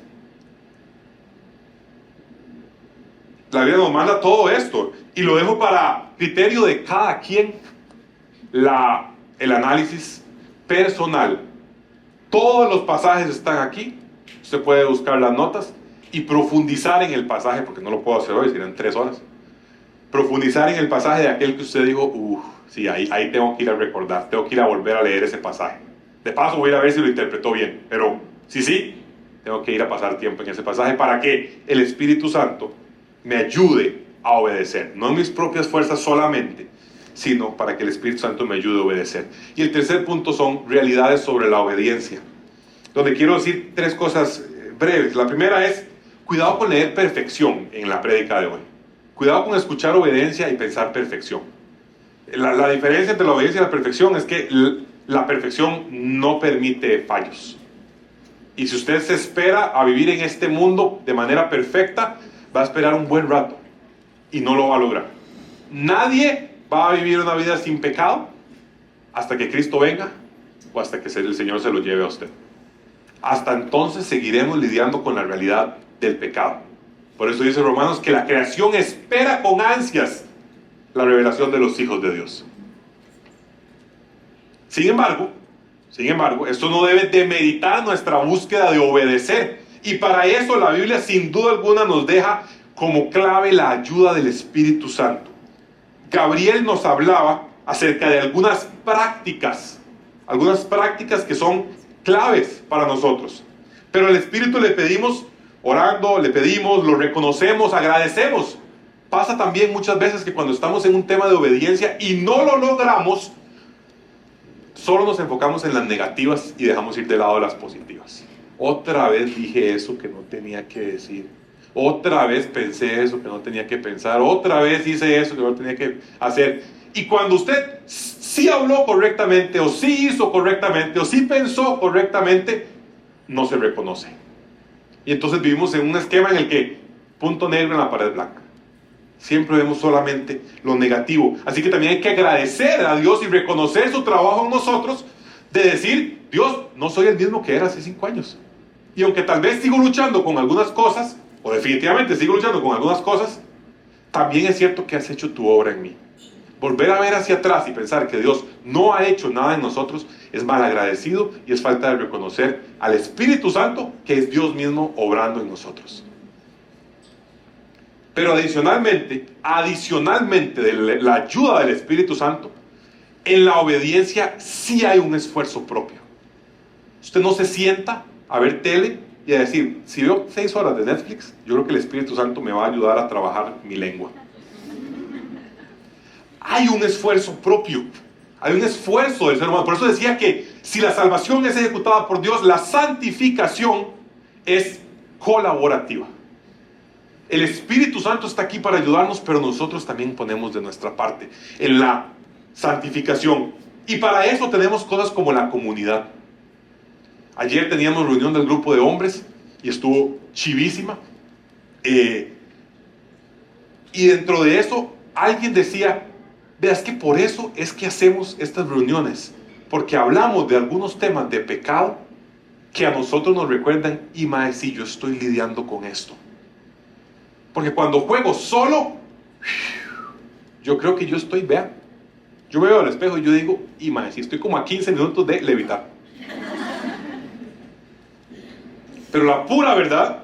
La Biblia nos manda todo esto y lo dejo para criterio de cada quien, el análisis personal. Todos los pasajes están aquí. Usted puede buscar las notas y profundizar en el pasaje, porque no lo puedo hacer hoy, serían 3 horas. Profundizar en el pasaje de aquel que usted dijo, sí, ahí tengo que ir a recordar, tengo que ir a volver a leer ese pasaje. De paso voy a ir a ver si lo interpretó bien, pero sí, tengo que ir a pasar tiempo en ese pasaje para que el Espíritu Santo me ayude a obedecer, no en mis propias fuerzas solamente, sino para que el Espíritu Santo me ayude a obedecer. Y el tercer punto son realidades sobre la obediencia, donde quiero decir 3 cosas breves. La primera es, cuidado con leer perfección en la prédica de hoy. Cuidado con escuchar obediencia y pensar perfección. La diferencia entre la obediencia y la perfección es que la perfección no permite fallos. Y si usted se espera a vivir en este mundo de manera perfecta, va a esperar un buen rato y no lo va a lograr. Nadie va a vivir una vida sin pecado hasta que Cristo venga o hasta que el Señor se lo lleve a usted. Hasta entonces seguiremos lidiando con la realidad del pecado. Por eso dice Romanos que la creación espera con ansias la revelación de los hijos de Dios. Sin embargo, esto no debe demeritar nuestra búsqueda de obedecer. Y para eso la Biblia sin duda alguna nos deja como clave la ayuda del Espíritu Santo. Gabriel nos hablaba acerca de algunas prácticas que son claves para nosotros. Pero al Espíritu le pedimos, orando, le pedimos, lo reconocemos, agradecemos. Pasa también muchas veces que cuando estamos en un tema de obediencia y no lo logramos, solo nos enfocamos en las negativas y dejamos ir de lado las positivas. Otra vez dije eso que no tenía que decir. Otra vez pensé eso que no tenía que pensar. Otra vez hice eso que no tenía que hacer. Y cuando usted sí habló correctamente, o sí hizo correctamente, o sí pensó correctamente, no se reconoce. Y entonces vivimos en un esquema en el que punto negro en la pared blanca. Siempre vemos solamente lo negativo. Así que también hay que agradecer a Dios y reconocer su trabajo en nosotros, de decir, Dios, no soy el mismo que era hace 5 años. Y aunque tal vez sigo luchando con algunas cosas, o definitivamente sigo luchando con algunas cosas, también es cierto que has hecho tu obra en mí. Volver a ver hacia atrás y pensar que Dios no ha hecho nada en nosotros es malagradecido y es falta de reconocer al Espíritu Santo, que es Dios mismo obrando en nosotros. Pero adicionalmente de la ayuda del Espíritu Santo, en la obediencia sí hay un esfuerzo propio. Usted no se sienta a ver tele y a decir, si veo 6 horas de Netflix, yo creo que el Espíritu Santo me va a ayudar a trabajar mi lengua. Hay un esfuerzo propio, hay un esfuerzo del ser humano. Por eso decía que si la salvación es ejecutada por Dios, la santificación es colaborativa. El Espíritu Santo está aquí para ayudarnos, pero nosotros también ponemos de nuestra parte en la santificación. Y para eso tenemos cosas como la comunidad. Ayer teníamos reunión del grupo de hombres y estuvo chivísima. Y dentro de eso, alguien decía, veas que por eso es que hacemos estas reuniones, porque hablamos de algunos temas de pecado que a nosotros nos recuerdan, y mae, sí, yo estoy lidiando con esto. Porque cuando juego solo, yo creo que yo estoy, yo me veo al espejo y yo digo, y mae, si estoy como a 15 minutos de levitar. Pero la pura verdad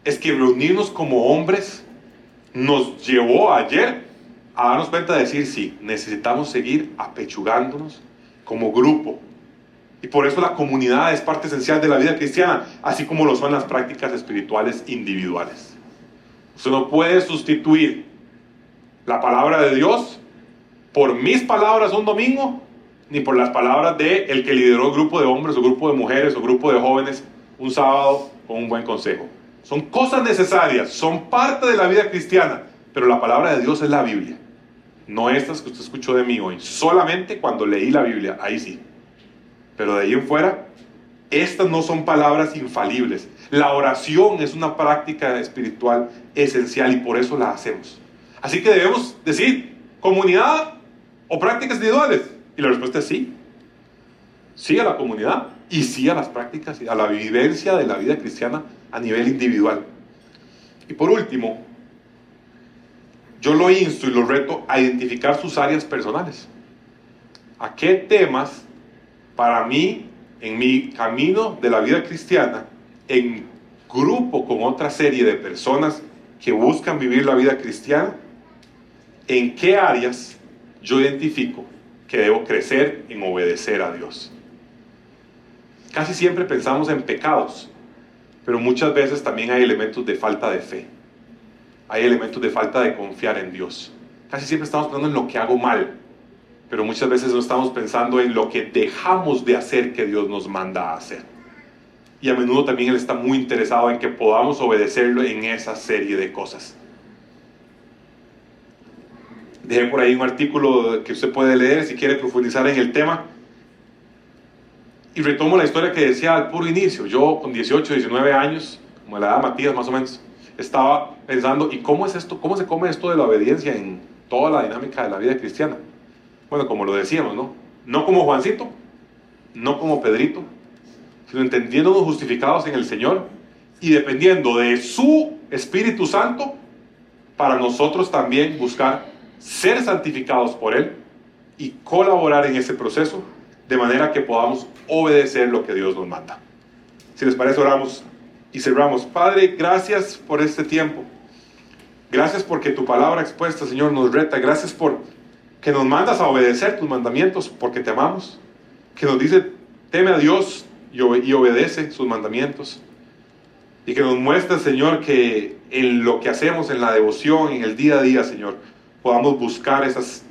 es que reunirnos como hombres nos llevó ayer a darnos cuenta de decir, sí, necesitamos seguir apechugándonos como grupo. Y por eso la comunidad es parte esencial de la vida cristiana, así como lo son las prácticas espirituales individuales. Usted no puede sustituir la palabra de Dios por mis palabras un domingo, ni por las palabras de el que lideró grupo de hombres o grupo de mujeres o grupo de jóvenes un sábado con un buen consejo. Son cosas necesarias, son parte de la vida cristiana, pero la palabra de Dios es la Biblia. No estas que usted escuchó de mí hoy, solamente cuando leí la Biblia, ahí sí. Pero de ahí en fuera, estas no son palabras infalibles. La oración es una práctica espiritual esencial y por eso la hacemos. Así que debemos decir, ¿comunidad o prácticas individuales? Y la respuesta es sí. Sí a la comunidad y sí a las prácticas, a la vivencia de la vida cristiana a nivel individual. Y por último, yo lo insto y lo reto a identificar sus áreas personales. ¿A qué temas para mí, en mi camino de la vida cristiana, en grupo con otra serie de personas que buscan vivir la vida cristiana, en qué áreas yo identifico que debo crecer en obedecer a Dios? Casi siempre pensamos en pecados, pero muchas veces también hay elementos de falta de fe. Hay elementos de falta de confiar en Dios. Casi siempre estamos pensando en lo que hago mal, pero muchas veces no estamos pensando en lo que dejamos de hacer que Dios nos manda a hacer. Y a menudo también Él está muy interesado en que podamos obedecerlo en esa serie de cosas. Dejé por ahí un artículo que usted puede leer si quiere profundizar en el tema. Y retomo la historia que decía al puro inicio. Yo con 18, 19 años, como la edad de Matías más o menos, estaba pensando, ¿y cómo es esto? ¿Cómo se come esto de la obediencia en toda la dinámica de la vida cristiana? Bueno, como lo decíamos, ¿no? No como Juancito, no como Pedrito, sino entendiéndonos justificados en el Señor y dependiendo de su Espíritu Santo para nosotros también buscar ser santificados por Él y colaborar en ese proceso de manera que podamos obedecer lo que Dios nos manda. Si les parece, oramos y cerramos. Padre, gracias por este tiempo. Gracias porque tu palabra expuesta, Señor, nos reta. Gracias por que nos mandas a obedecer tus mandamientos porque te amamos. Que nos dice, teme a Dios y obedece sus mandamientos. Y que nos muestra, Señor, que en lo que hacemos, en la devoción, en el día a día, Señor, podamos buscar esas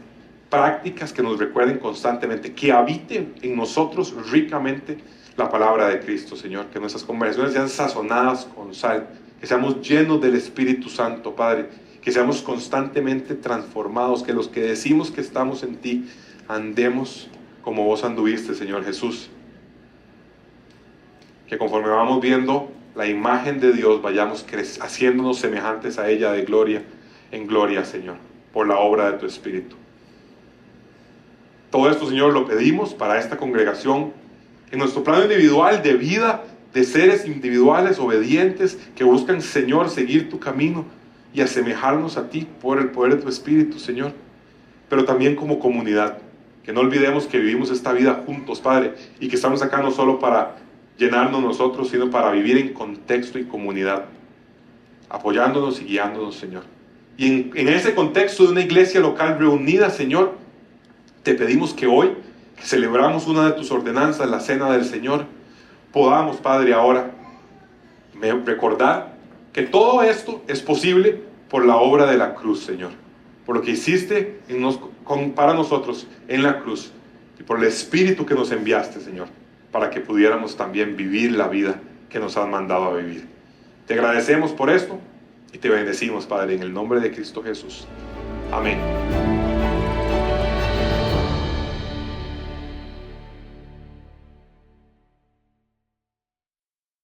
prácticas que nos recuerden constantemente, que habite en nosotros ricamente la palabra de Cristo, Señor. Que nuestras conversaciones sean sazonadas con sal, que seamos llenos del Espíritu Santo, Padre, que seamos constantemente transformados, que los que decimos que estamos en ti, andemos como vos anduviste, Señor Jesús. Que conforme vamos viendo la imagen de Dios, vayamos haciéndonos semejantes a ella de gloria en gloria, Señor, por la obra de tu Espíritu. Todo esto, Señor, lo pedimos para esta congregación, en nuestro plano individual de vida, de seres individuales obedientes que buscan, Señor, seguir tu camino y asemejarnos a ti por el poder de tu Espíritu, Señor. Pero también como comunidad, que no olvidemos que vivimos esta vida juntos, Padre, y que estamos acá no solo para llenarnos nosotros, sino para vivir en contexto y comunidad, apoyándonos y guiándonos, Señor. Y en ese contexto de una iglesia local reunida, Señor, te pedimos que hoy, que celebramos una de tus ordenanzas, la cena del Señor, podamos, Padre, ahora recordar que todo esto es posible por la obra de la cruz, Señor, por lo que hiciste para nosotros en la cruz y por el Espíritu que nos enviaste, Señor, para que pudiéramos también vivir la vida que nos has mandado a vivir. Te agradecemos por esto y te bendecimos, Padre, en el nombre de Cristo Jesús. Amén.